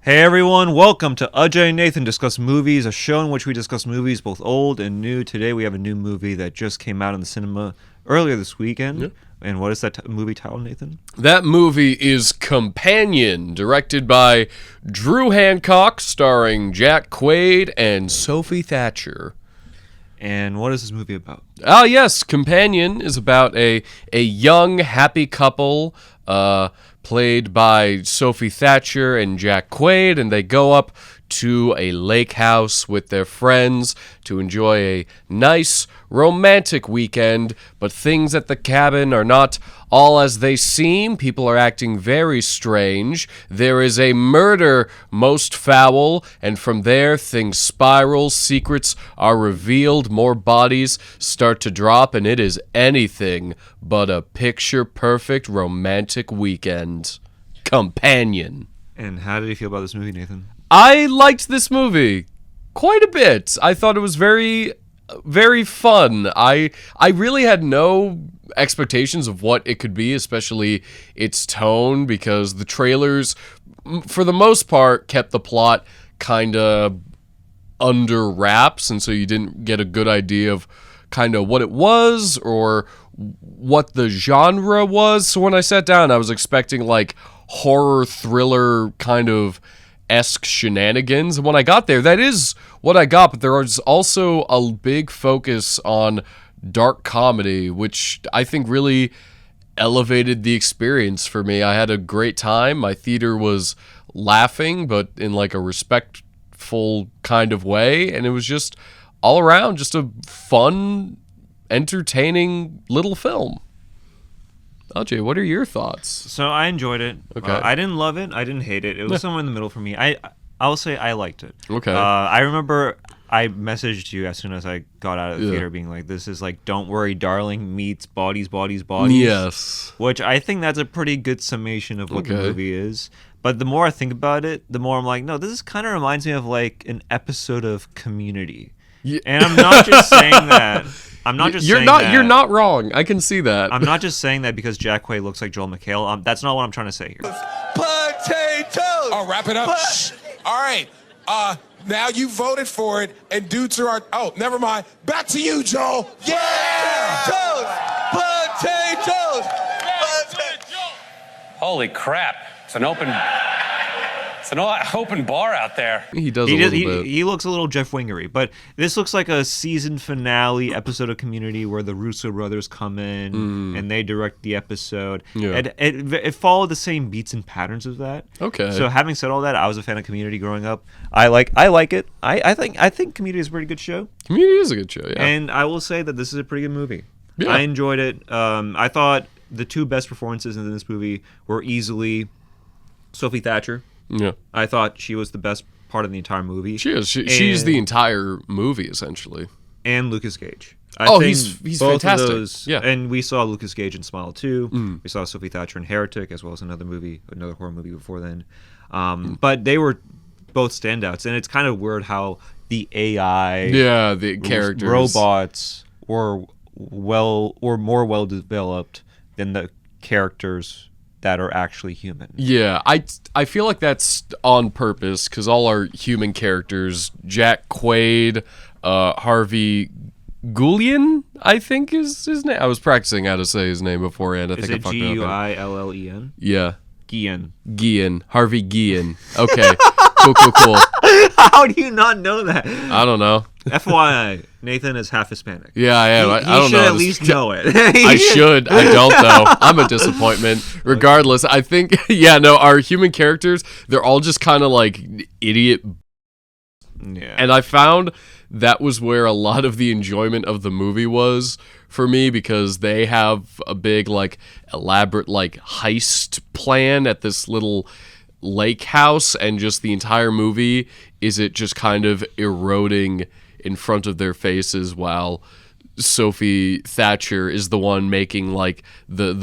Hey everyone, welcome to Ajay and Nathan Discuss Movies, a show in which we discuss movies both old and new. Today we have a new movie that just came out in the cinema earlier this weekend. Yep. And what is that movie titled, Nathan? That movie is Companion, directed by Drew Hancock, starring Jack Quaid and Sophie Thatcher. And what is this movie about? Yes, Companion is about a young, happy couple, played by Sophie Thatcher and Jack Quaid, and they go up to a lake house with their friends to enjoy a nice, romantic weekend, but things at the cabin are not all as they seem. People are acting very strange. There is a murder most foul, and from there things spiral, secrets are revealed, more bodies start to drop, and it is anything but a picture-perfect romantic weekend. Companion. And how did you feel about this movie, Nathan? I liked this movie quite a bit. I thought it was very, very fun. I really had no expectations of what it could be, especially its tone, because the trailers, for the most part, kept the plot kind of under wraps, and so you didn't get a good idea of kind of what it was or what the genre was. So when I sat down, I was expecting like horror thriller kind of esque shenanigans, and when I got there, that is what I got, but there was also a big focus on dark comedy, which I think really elevated the experience for me. I had a great time. My theater was laughing, but in like a respectful kind of way, and it was just all around just a fun, entertaining little film. Ajay, what are your thoughts? So I enjoyed it. Okay. I didn't love it. I didn't hate it. It was somewhere in the middle for me. I'll say I liked it. Okay. I remember I messaged you as soon as I got out of the theater being like, this is like Don't Worry Darling meets Bodies, Bodies, Bodies. Yes. Which I think that's a pretty good summation of what the movie is. But the more I think about it, the more I'm like, no, this kind of reminds me of like an episode of Community. Yeah. And I'm not just saying that. You're not wrong. I can see that. I'm not just saying that because Jack Quaid looks like Joel McHale. That's not what I'm trying to say here. Potatoes! Oh, wrap it up. Shh. All right. Now you voted for it, and due to our... Oh, never mind. Back to you, Joel. Yeah! Potatoes! Holy crap. It's an open bar out there. He does a little bit. He looks a little Jeff Wingery, but this looks like a season finale episode of Community where the Russo brothers come in and they direct the episode. Yeah. It followed the same beats and patterns of that. Okay. So having said all that, I was a fan of Community growing up. I like it. I think Community is a pretty good show. Community is a good show, yeah. And I will say that this is a pretty good movie. Yeah. I enjoyed it. I thought the two best performances in this movie were easily Sophie Thatcher. Yeah, I thought she was the best part of the entire movie. She is. She's the entire movie essentially. And Lukas Gage. He's fantastic. Those, yeah, and we saw Lukas Gage in Smile 2. We saw Sophie Thatcher in Heretic, as well as another horror movie before then. But they were both standouts, and it's kind of weird how the AI, the characters, robots were more well developed than the characters that are actually human. Yeah, I feel like that's on purpose because all our human characters, Jack Quaid, Harvey Guillén, I think is his name. I was practicing how to say his name beforehand. Is it Guillen? Yeah. Guillén. Harvey Guillén. Okay. Cool. How do you not know that? I don't know. FYI, Nathan is half Hispanic. Yeah, I am. I don't know. He should at least know it. I should. I don't, though. I'm a disappointment. Regardless, I think, our human characters, they're all just kind of like idiot. Yeah. And I found that was where a lot of the enjoyment of the movie was for me, because they have a big, like, elaborate, like, heist plan at this little lake house, and just the entire movie is it just kind of eroding in front of their faces while Sophie Thatcher is the one making like the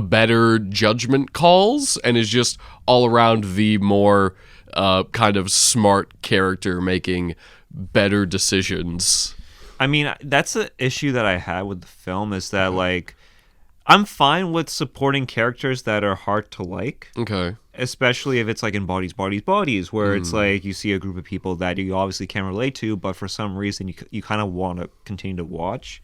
better judgment calls, and is just all around the more kind of smart character making better decisions. I mean, that's the issue that I had with the film, is that like I'm fine with supporting characters that are hard to like. Okay. especially if it's like in bodies, where it's like you see a group of people that you obviously can't relate to, but for some reason you kind of want to continue to watch.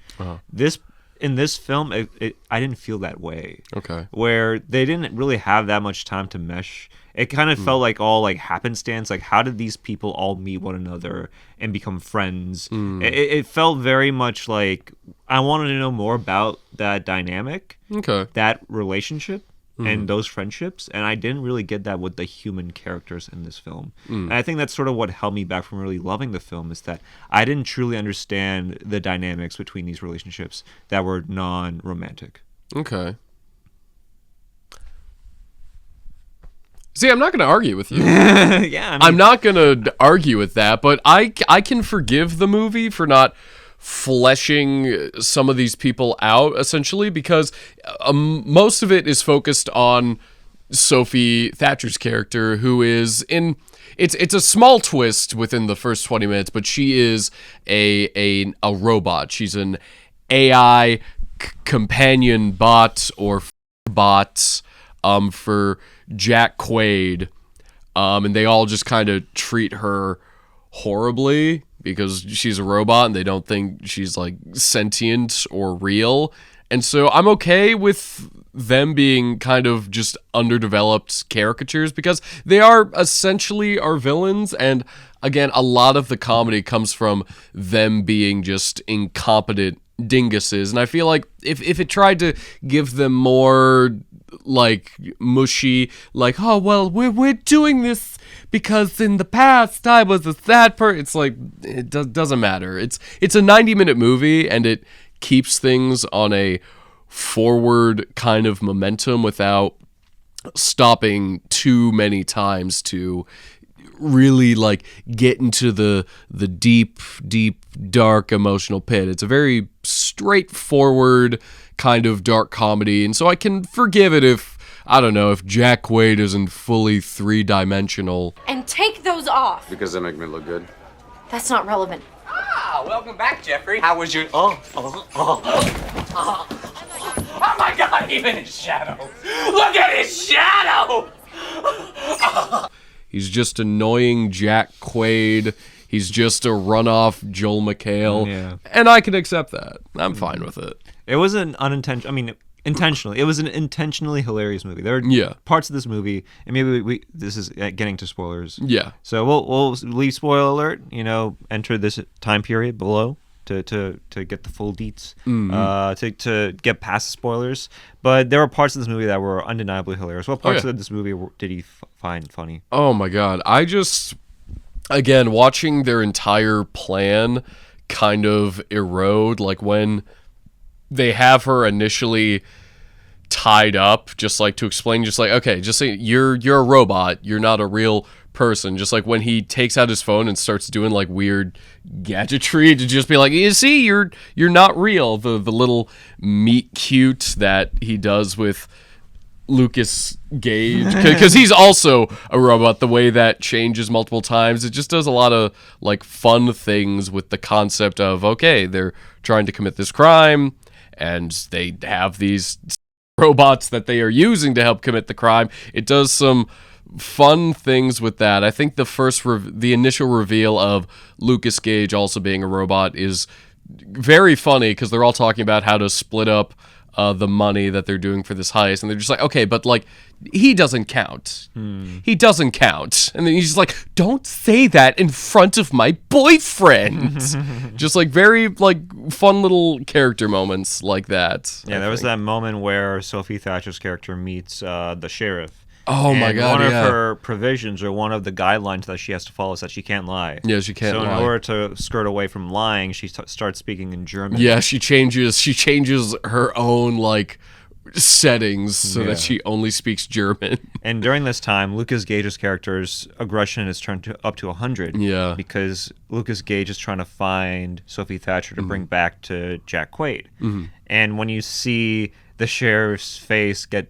In this film, I didn't feel that way. Okay. Where they didn't really have that much time to mesh. It kind of felt like all like happenstance. Like, how did these people all meet one another and become friends? It felt very much like I wanted to know more about that dynamic, that relationship, and those friendships. And I didn't really get that with the human characters in this film. And I think that's sort of what held me back from really loving the film, is that I didn't truly understand the dynamics between these relationships that were non-romantic. Okay. See, I'm not going to argue with you. Yeah, I'm not going to argue with that, but I can forgive the movie for not fleshing some of these people out, essentially, because most of it is focused on Sophie Thatcher's character, who is in... It's a small twist within the first 20 minutes, but she is a robot. She's an AI companion bot or bot for Jack Quaid, and they all just kind of treat her horribly because she's a robot and they don't think she's like sentient or real. And so I'm okay with them being kind of just underdeveloped caricatures because they are essentially our villains. And again, a lot of the comedy comes from them being just incompetent dinguses. And I feel like if it tried to give them more like mushy, like, oh, well, we're doing this because in the past I was a sad person. It's like, it doesn't matter. It's a 90-minute movie, and it keeps things on a forward kind of momentum without stopping too many times to really like get into the deep dark emotional pit. It's a very straightforward kind of dark comedy, and so I can forgive it if, I don't know, if Jack Quaid isn't fully three-dimensional. And take those off. Because they make me look good. That's not relevant. Ah, welcome back, Jeffrey. How was your... Oh my God, even his shadow. Look at his shadow! He's just annoying Jack Quaid. He's just a runoff Joel McHale. Yeah. And I can accept that. I'm fine with it. It was an unintentional... I mean, intentionally. It was an intentionally hilarious movie. There are parts of this movie, and maybe this is getting to spoilers. Yeah. So we'll leave spoiler alert. Enter this time period below to get the full deets. To get past the spoilers. But there were parts of this movie that were undeniably hilarious. What parts of this movie did he find funny? Oh my God! I just, again, watching their entire plan kind of erode, like when they have her initially tied up, just like to explain, just like, okay, just say you're a robot, you're not a real person. Just like when he takes out his phone and starts doing like weird gadgetry to just be like, you see, you're not real. The little meet cute that he does with Lukas Gage, because he's also a robot. The way that changes multiple times, it just does a lot of like fun things with the concept of, okay, they're trying to commit this crime, and they have these robots that they are using to help commit the crime. It does some fun things with that. I think the initial reveal of Lukas Gage also being a robot is very funny, because they're all talking about how to split up the money that they're doing for this heist, and they're just like, okay, but like, he doesn't count. He doesn't count. And then he's just like, don't say that in front of my boyfriend. Just like very like fun little character moments like that. Yeah, there was that moment where Sophie Thatcher's character meets the sheriff. Oh my God! One of her provisions, or one of the guidelines that she has to follow, is that she can't lie. Yeah, she can't lie. So in order to skirt away from lying, she starts speaking in German. Yeah, she changes her own like settings so that she only speaks German. And during this time, Lukas Gage's character's aggression is turned up to 100. Yeah, because Lukas Gage is trying to find Sophie Thatcher to bring back to Jack Quaid. And when you see the sheriff's face get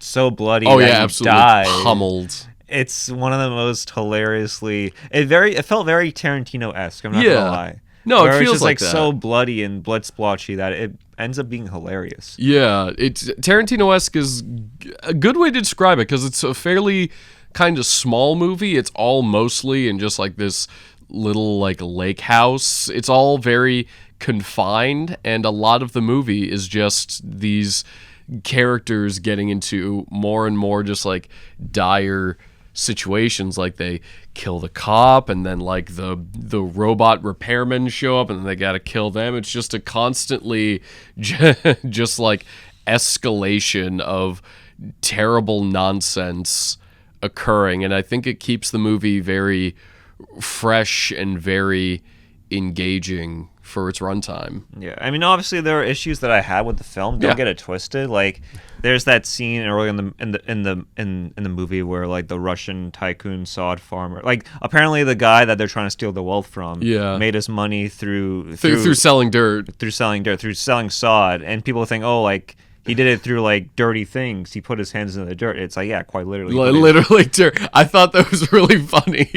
so bloody that he absolutely dies, pummeled. It's one of the most hilariously. It felt very Tarantino-esque. I'm not gonna lie. No, where it feels it's just like that. so bloody and blood splotchy that it ends up being hilarious. Yeah, it's Tarantino-esque is a good way to describe it because it's a fairly kind of small movie. It's all mostly in just like this little like lake house. It's all very confined, and a lot of the movie is just these characters getting into more and more just like dire situations. Like they kill the cop, and then like the robot repairmen show up, and then they gotta kill them. It's just a constantly just like escalation of terrible nonsense occurring, and I think it keeps the movie very fresh and very engaging for its runtime. Yeah, I mean, obviously there are issues that I had with the film. Don't get it twisted. Like, there's that scene early in the movie where like the Russian tycoon sod farmer, like apparently the guy that they're trying to steal the wealth from, made his money through selling dirt, through selling sod, and people think, oh, like he did it through like dirty things. He put his hands in the dirt. It's like, yeah, quite literally. Literally dirt. I thought that was really funny.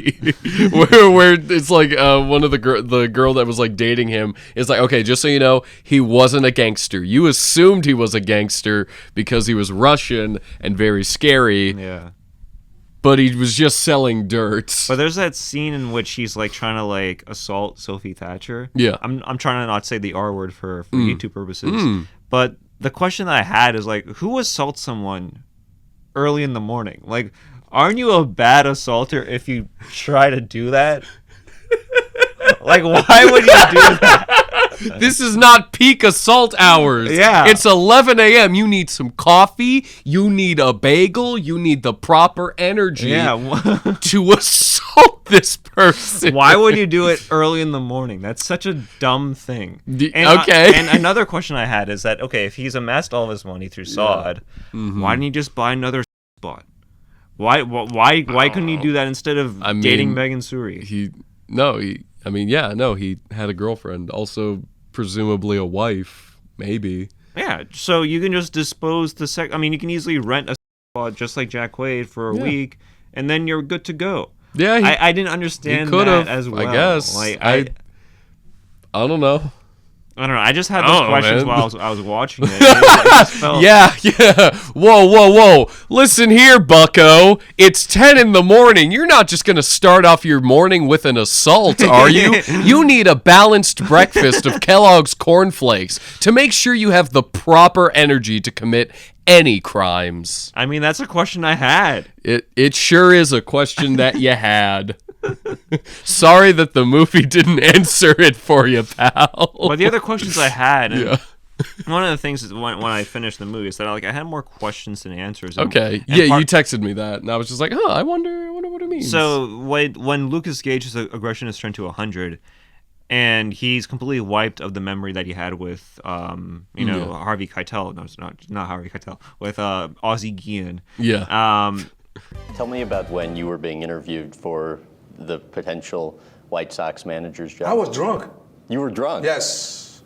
where it's like one of the girl that was like dating him is like, okay, just so you know, he wasn't a gangster. You assumed he was a gangster because he was Russian and very scary. Yeah. But he was just selling dirt. But there's that scene in which he's like trying to like assault Sophie Thatcher. Yeah. I'm trying to not say the R word for YouTube purposes. But the question that I had is like, who assaults someone early in the morning? Like, aren't you a bad assaulter if you try to do that? Like, why would you do that? This is not peak assault hours. Yeah. It's 11 a.m. You need some coffee. You need a bagel. You need the proper energy to assault this person. Why would you do it early in the morning? That's such a dumb thing. Okay. And another question I had is that, okay, if he's amassed all of his money through sod, why didn't he just buy another spot? Why couldn't he do that instead of dating Megan Suri? He had a girlfriend, also presumably a wife, maybe. Yeah, so you can just dispose you can easily rent a spot just like Jack Quaid for a week, and then you're good to go. Yeah, I didn't understand that as well. I guess. Like, I don't know. I don't know. I just had those questions while I was watching it. It just felt... Yeah. Whoa. Listen here, bucko. It's 10 in the morning. You're not just going to start off your morning with an assault, are you? You need a balanced breakfast of Kellogg's cornflakes to make sure you have the proper energy to commit any crimes. I mean, that's a question I had. It sure is a question that you had. Sorry that the movie didn't answer it for you, pal. But the other questions I had, and one of the things is when I finished the movie is that I had more questions than answers. Okay, you texted me that, and I was just like, I wonder what it means. So when Lukas Gage's aggression is turned to 100, and he's completely wiped of the memory that he had with Harvey Keitel. No, it's not Harvey Keitel. With Aussie Guillén. Yeah. Tell me about when you were being interviewed for the potential White Sox manager's job. I was drunk. You were drunk? Yes,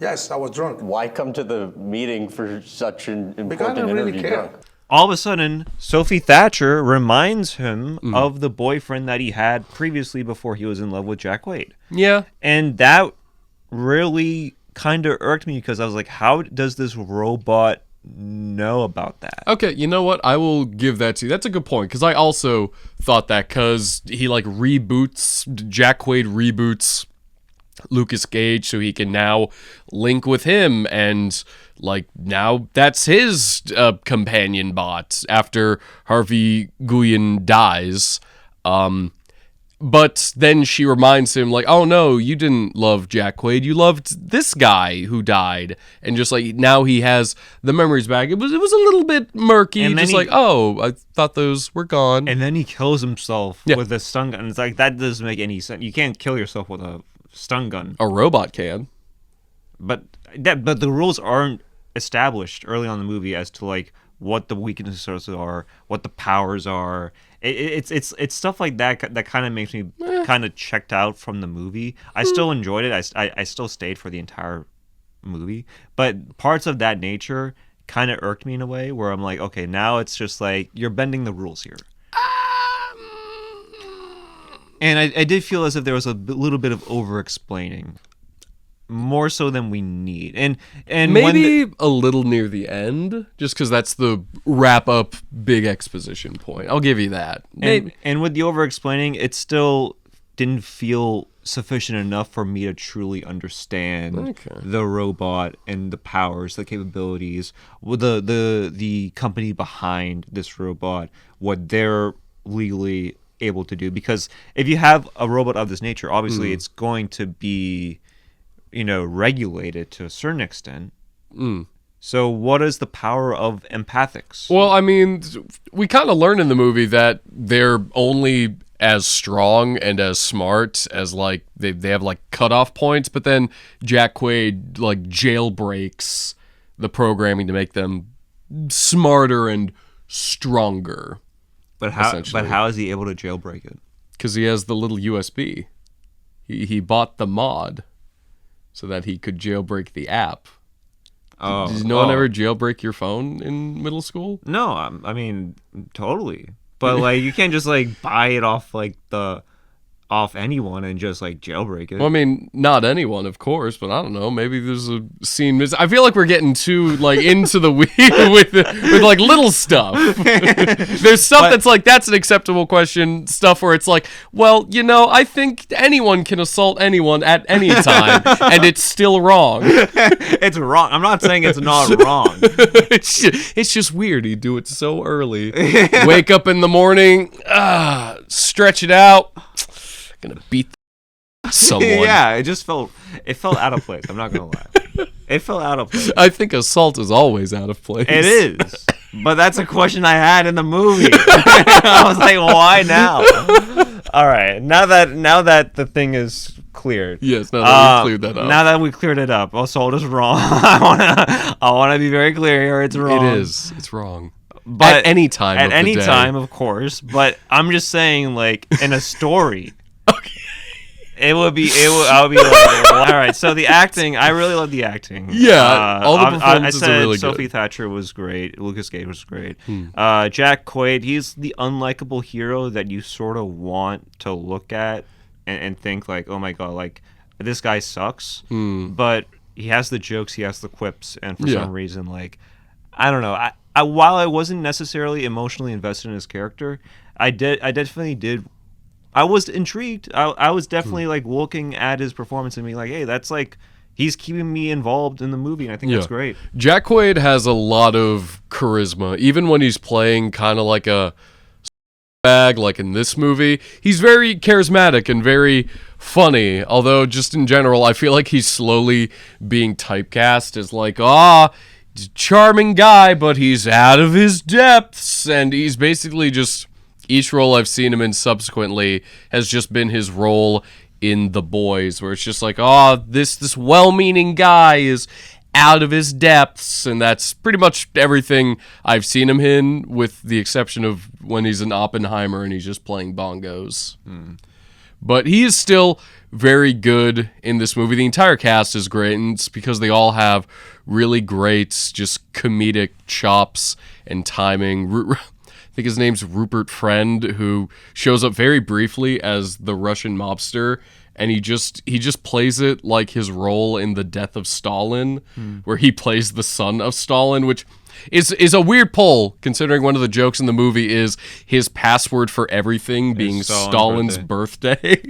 I was drunk. Why come to the meeting for such an important because I didn't interview really care. drunk? All of a sudden, Sophie Thatcher reminds him of the boyfriend that he had previously before he was in love with Jack Quaid. Yeah. And that really kind of irked me because I was like, how does this robot know about that? Okay, you know what? I will give that to you. That's a good point, because I also thought that, because he Jack Quaid reboots Lukas Gage so he can now link with him, and now that's his companion bot after Harvey Guillén dies. But then she reminds him, oh no, you didn't love Jack Quaid, you loved this guy who died. And just now he has the memories back. It was a little bit murky, and just I thought those were gone. And then he kills himself with a stun gun. It's like, that doesn't make any sense. You can't kill yourself with a stun gun. A robot can. But the rules aren't established early on in the movie as to what the weaknesses are, what the powers are. It's stuff like that that kind of makes me kind of checked out from the movie. I still enjoyed it. I still stayed for the entire movie, but parts of that nature kind of irked me in a way where I'm like, okay, now it's just you're bending the rules here. And I did feel as if there was a little bit of over-explaining. More so than we need. And maybe a little near the end, just because that's the wrap-up big exposition point. I'll give you that. And with the over-explaining, it still didn't feel sufficient enough for me to truly understand the robot and the powers, the capabilities, the company behind this robot, what they're legally able to do. Because if you have a robot of this nature, obviously it's going to be, regulated to a certain extent. So what is the power of empathics? Well, I mean, we kind of learn in the movie that they're only as strong and as smart as, like, they have, like, cutoff points, but then Jack Quaid, like, jailbreaks the programming to make them smarter and stronger. But how is he able to jailbreak it? Because he has the little USB. He bought the mod so that he could jailbreak the app. Did no one ever jailbreak your phone in middle school? No, I mean, totally. But, like, you can't just, like, buy it off, like, off anyone and just, like, jailbreak it. Well, I mean, not anyone, of course, but I don't know. Maybe there's a scene. I feel like we're getting too, like, into the weed with like, little stuff. There's stuff that's, like, that's an acceptable question. Stuff where it's like, well, I think anyone can assault anyone at any time, and it's still wrong. It's wrong. I'm not saying it's not wrong. It's just weird. You do it so early. Wake up in the morning, stretch it out. Gonna beat someone. Yeah, it felt out of place. I'm not gonna lie. It felt out of place. I think assault is always out of place. It is. But that's a question I had in the movie. I was like, why now? All right. Now that the thing is cleared. Yes, now that we cleared that up. Now that we cleared it up. Assault is wrong. I wanna be very clear here. It's wrong. It is. It's wrong. But at any time of the day. At any time, of course. But I'm just saying, like, in a story. I would be like, all right. So the acting, I really love the acting. Yeah, all the performances are really good. Sophie Thatcher was great. Lukas Gage was great. Jack Quaid, he's the unlikable hero that you sort of want to look at and think like, oh my god, like this guy sucks. But he has the jokes, he has the quips, and for some reason, like, I don't know. While I wasn't necessarily emotionally invested in his character, I definitely did. I was intrigued. I was definitely like looking at his performance and being like, hey, that's like, he's keeping me involved in the movie, and I think that's great. Jack Quaid has a lot of charisma, even when he's playing kind of like a bag, like in this movie. He's very charismatic and very funny, although just in general, I feel like he's slowly being typecast as like, charming guy, but he's out of his depths, and he's basically just... Each role I've seen him in subsequently has just been his role in The Boys, where it's just like, this well-meaning guy is out of his depths, and that's pretty much everything I've seen him in, with the exception of when he's in Oppenheimer and he's just playing bongos. But he is still very good in this movie. The entire cast is great, and it's because they all have really great just comedic chops and timing. I think his name's Rupert Friend, who shows up very briefly as the Russian mobster, and he just plays it like his role in The Death of Stalin, where he plays the son of Stalin, which is a weird pull, considering one of the jokes in the movie is his password for everything being Stalin's birthday.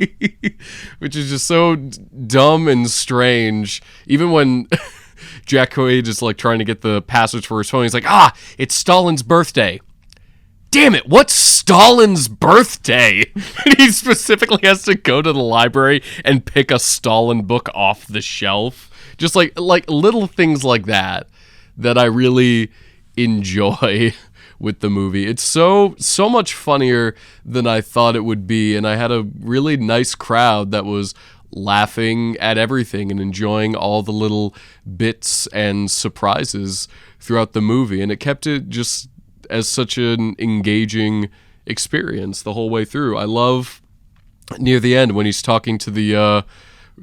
Which is just so dumb and strange. Even when Jack Quaid is like trying to get the passwords for his phone, he's like, it's Stalin's birthday. Damn it, what's Stalin's birthday? And he specifically has to go to the library and pick a Stalin book off the shelf. Just like little things like that I really enjoy with the movie. It's so much funnier than I thought it would be, and I had a really nice crowd that was laughing at everything and enjoying all the little bits and surprises throughout the movie, and it kept it just as such an engaging experience the whole way through. I love near the end when he's talking to the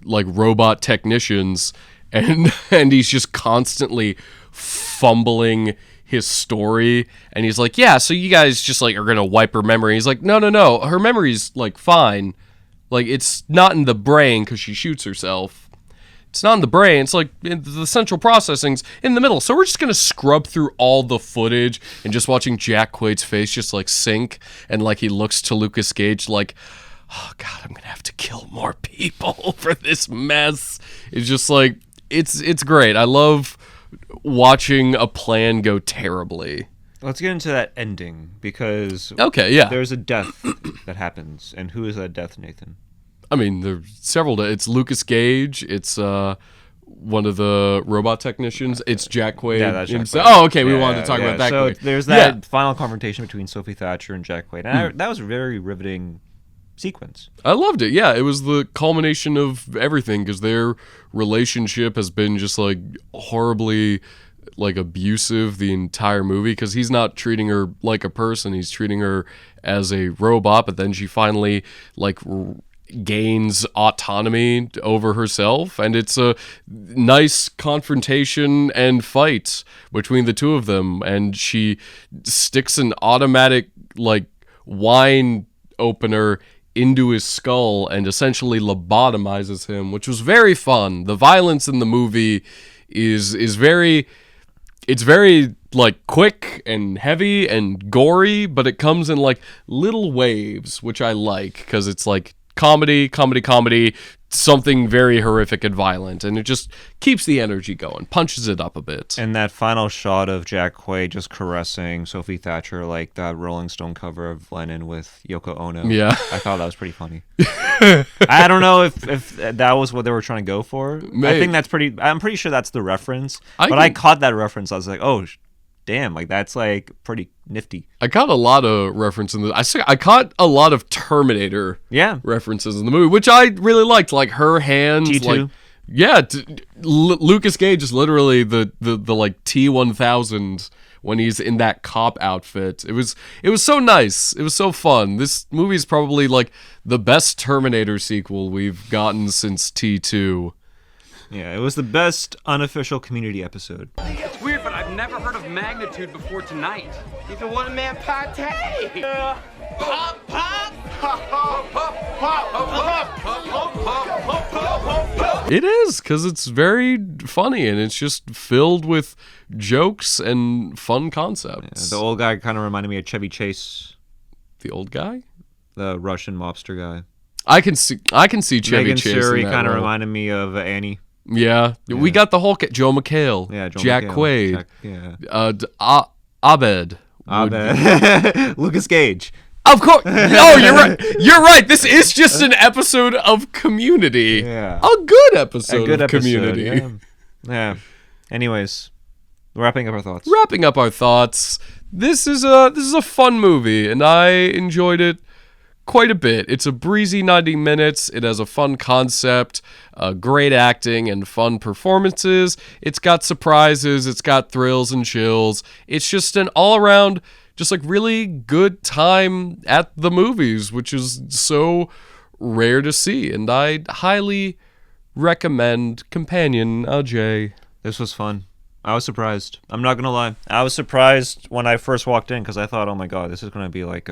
like robot technicians, and he's just constantly fumbling his story, and he's like, yeah, so you guys just like are gonna wipe her memory. He's like, no, her memory's like fine, Like, it's not in the brain because she shoots herself. It's not in the brain. It's like the central processing's in the middle. So we're just going to scrub through all the footage and just watching Jack Quaid's face just like sink. And like he looks to Lukas Gage like, oh God, I'm going to have to kill more people for this mess. It's just like, it's great. I love watching a plan go terribly. Let's get into that ending because there's a death that happens. And who is that death, Nathan? I mean, there's several. It's Lukas Gage. It's one of the robot technicians. It's Jack Quaid. Yeah, that's Jack Quaid. Oh, okay. We wanted to talk about that. So Quaid. There's that final confrontation between Sophie Thatcher and Jack Quaid. And that was a very riveting sequence. I loved it. Yeah, it was the culmination of everything because their relationship has been just like horribly like abusive the entire movie because he's not treating her like a person. He's treating her as a robot, but then she finally like gains autonomy over herself, and it's a nice confrontation and fight between the two of them, and she sticks an automatic like wine opener into his skull and essentially lobotomizes him, which was very fun. The violence in the movie is very like quick and heavy and gory, but it comes in like little waves, which I like because it's like comedy, something very horrific and violent, and it just keeps the energy going, punches it up a bit. And that final shot of Jack Quaid just caressing Sophie Thatcher like that Rolling Stone cover of Lennon with Yoko Ono. Yeah. I thought that was pretty funny. I don't know if that was what they were trying to go for. Maybe. I think I'm pretty sure that's the reference. I caught that reference. I was like, oh, damn, like that's like pretty nifty. I caught a lot of reference in the. I caught a lot of Terminator references in the movie, which I really liked. Like her hands, T2. like yeah, Lukas Gage is literally the like T-1000 when he's in that cop outfit. It was so nice. It was so fun. This movie is probably like the best Terminator sequel we've gotten since T2. Yeah, it was the best unofficial Community episode. It's weird, but I've never heard of magnitude before tonight. He's a one-man party. Pop, pop. It is, because it's very funny and it's just filled with jokes and fun concepts. Yeah, the old guy kind of reminded me of Chevy Chase. The old guy? The Russian mobster guy. I can see Chevy Megan Chase. Suri kind of reminded me of Annie. Yeah. We got the whole Joe McHale. Yeah, Joe Jack McHale. Quaid. Abed. Lukas Gage. Of course. No, you're right. You're right. This is just an episode of Community. Yeah. A good episode of Community. Yeah. Anyways, wrapping up our thoughts. This is a fun movie, and I enjoyed it quite a bit. It's a breezy 90 minutes. It has a fun concept, great acting, and fun performances. It's got surprises. It's got thrills and chills. It's just an all-around, just like really good time at the movies, which is so rare to see. And I highly recommend Companion, Ajay. This was fun. I was surprised. I'm not going to lie. I was surprised when I first walked in because I thought, oh my God, this is going to be like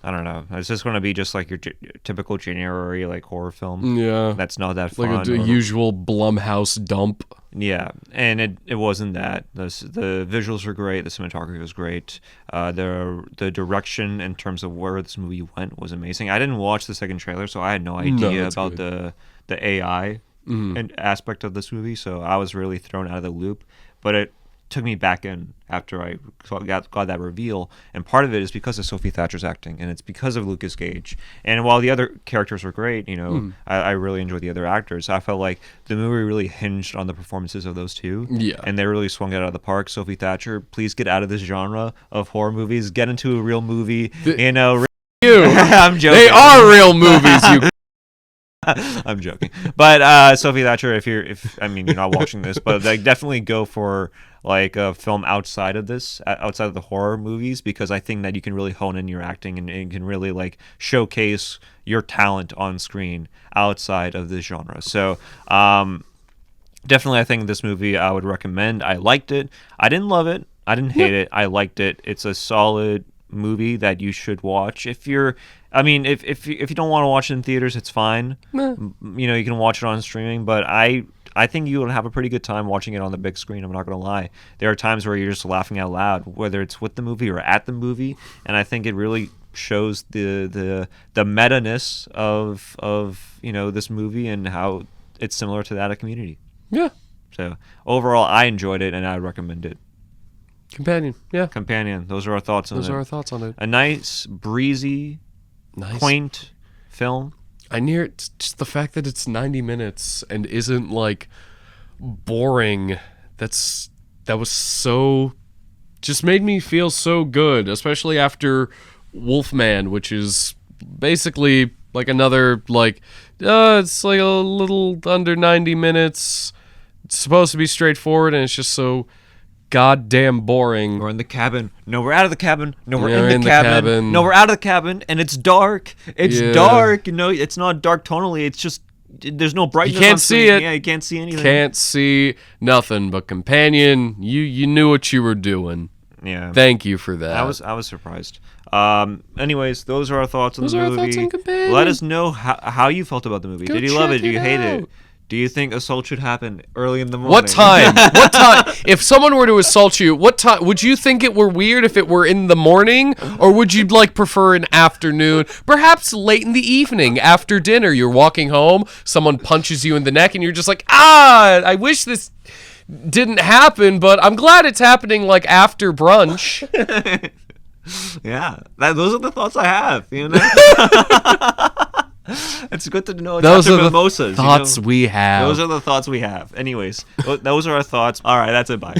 I don't know. It's just going to be just like your typical January like horror film. Yeah. That's not that fun. Like a usual Blumhouse dump. Yeah, and it wasn't that. The visuals were great. The cinematography was great. The direction in terms of where this movie went was amazing. I didn't watch the second trailer, so I had no idea about the AI and aspect of this movie. So I was really thrown out of the loop. But it took me back in after I got that reveal, and part of it is because of Sophie Thatcher's acting, and it's because of Lukas Gage. And while the other characters were great, I really enjoyed the other actors. I felt like the movie really hinged on the performances of those two, and they really swung it out of the park. Sophie Thatcher, please get out of this genre of horror movies, get into a real movie. I'm joking. They are real movies. You. I'm joking, but Sophie Thatcher, you're not watching this, but like definitely go for like a film outside of the horror movies, because I think that you can really hone in your acting and can really like showcase your talent on screen outside of this genre. So definitely I think this movie I would recommend. I liked it. I didn't love it. I didn't hate it. I liked it. It's a solid movie that you should watch. If you don't want to watch it in theaters, it's fine. You know, you can watch it on streaming, but I think you will have a pretty good time watching it on the big screen. I'm not going to lie. There are times where you're just laughing out loud, whether it's with the movie or at the movie, and I think it really shows the meta-ness of you know, this movie and how it's similar to that of Community. Yeah. So overall, I enjoyed it and I recommend it. Companion. Yeah. Companion. Those are our thoughts on it. Those are our thoughts on it. A nice, breezy, quaint film. Just the fact that it's 90 minutes and isn't like boring. That was so, just made me feel so good, especially after Wolfman, which is basically like another it's like a little under 90 minutes. It's supposed to be straightforward, and it's just so goddamn boring. We're in the cabin. No, we're out of the cabin. No, we're in the cabin. No, we're out of the cabin, and it's dark. It's dark. You know, it's not dark tonally. It's just there's no brightness. You can't see it. Yeah, you can't see anything. Can't see nothing. But Companion, you knew what you were doing. Yeah. Thank you for that. I was surprised. Anyways, those are our thoughts on Those the are our movie. thoughts on Companion. Let us know how you felt about the movie. Go Did you love check it? Do you it hate out. it? Do you think assault should happen early in the morning? What time? What time? If someone were to assault you, what time would you think it were weird if it were in the morning, or would you prefer an afternoon, perhaps late in the evening after dinner? You're walking home, someone punches you in the neck, and you're just like, I wish this didn't happen, but I'm glad it's happening after brunch. Yeah, those are the thoughts I have. You know. It's good to know. Those are the mimosas, thoughts we have. Those are the thoughts we have. Anyways, those are our thoughts. All right, that's it. Bye.